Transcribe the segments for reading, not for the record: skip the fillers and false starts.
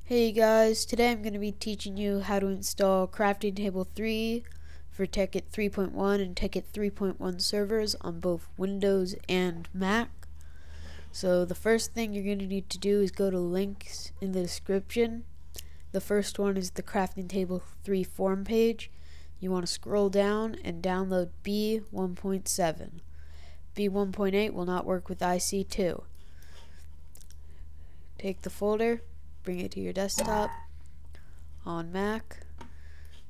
Hey guys, today I'm going to be teaching you how to install Crafting Table 3 for Tekket 3.1 and Tekket 3.1 servers on both Windows and Mac. So the first thing you're going to need to do is go to links in the description. The first one is the Crafting Table 3 forum page. You want to scroll down and download B1.7. B1.8 will not work with IC2. Take the folder, bring it to your desktop on Mac,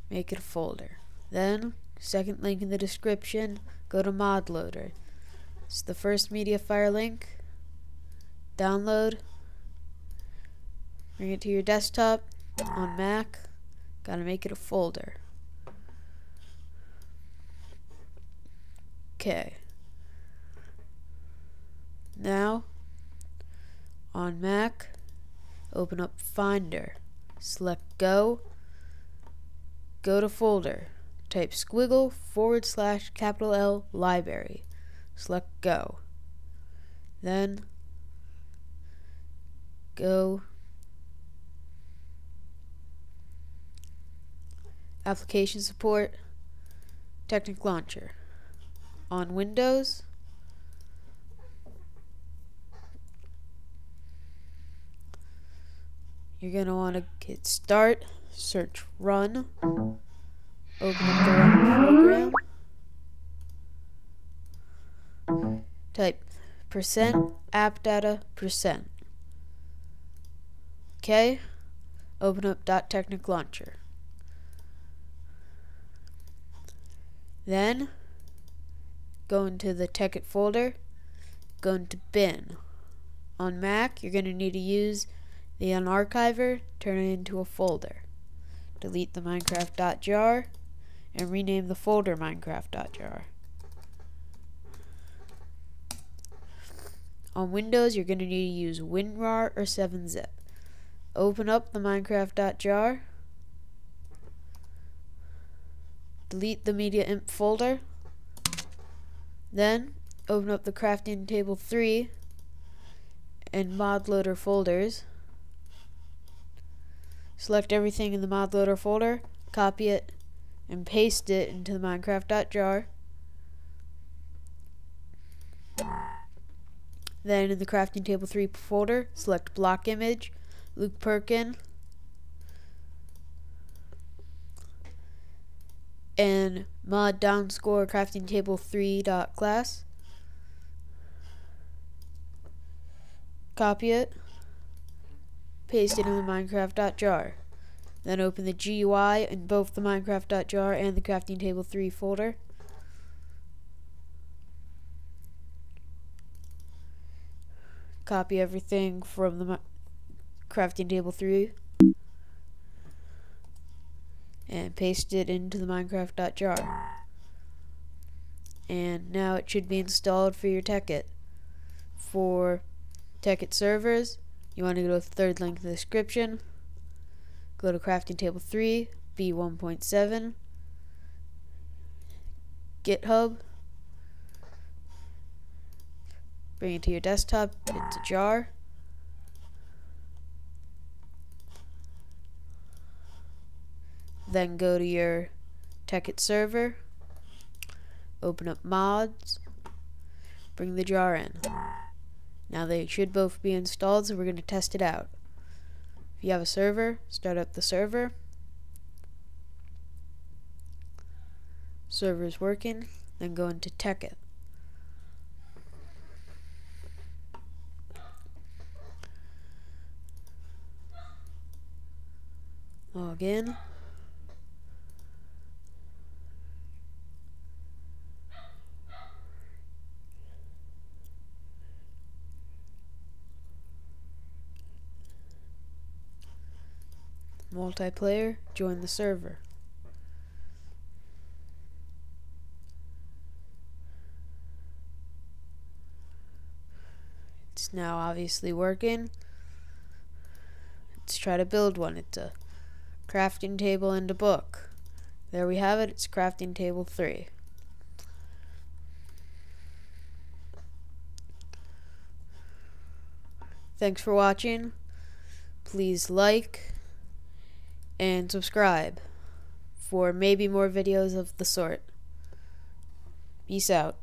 make it a folder. Then, second link in the description, go to Mod Loader. It's the first MediaFire link. Download, bring it to your desktop on Mac, gotta make it a folder. Okay. Now, on Mac, open up Finder, select Go, go to Folder, type /L library, select Go, then go Application Support, Tekiit Launcher. On Windows, you're going to want to hit Start, search Run, open up the Run program, type %appdata%. Okay, open up .Tekiit Launcher. Then, go into the Tekiit folder, go into Bin. On Mac, you're going to need to use the unarchiver, turn it into a folder. Delete the Minecraft.jar and rename the folder Minecraft.jar. On Windows, you're going to need to use WinRAR or 7-zip. Open up the Minecraft.jar, delete the media.imp folder, then open up the Crafting Table 3 and Mod Loader folders. Select everything in the Mod Loader folder, copy it, and paste it into the Minecraft.jar. Then in the Crafting Table 3 folder, select Block Image, Luke Perkin, and mod downscore Crafting Table 3.class. Copy it, paste it in the Minecraft.jar. Then open the GUI in both the Minecraft.jar and the Crafting Table 3 folder. Copy everything from the Crafting Table 3 and paste it into the Minecraft.jar. And now it should be installed for your Tekit. For Tekit servers, you want to go to the third link in the description, go to Crafting Table 3, B1.7, GitHub, bring it to your desktop, it's a jar, then go to your Tekit server, open up mods, bring the jar in. Now they should both be installed, so we're going to test it out. If you have a server, start up the server. Server's working, then go into Tekit. Log in. Multiplayer, join the server. It's now obviously working. Let's try to build one. It's a crafting table and a book. There we have it, it's Crafting Table 3. Thanks for watching. please like and subscribe for maybe more videos of the sort. Peace out.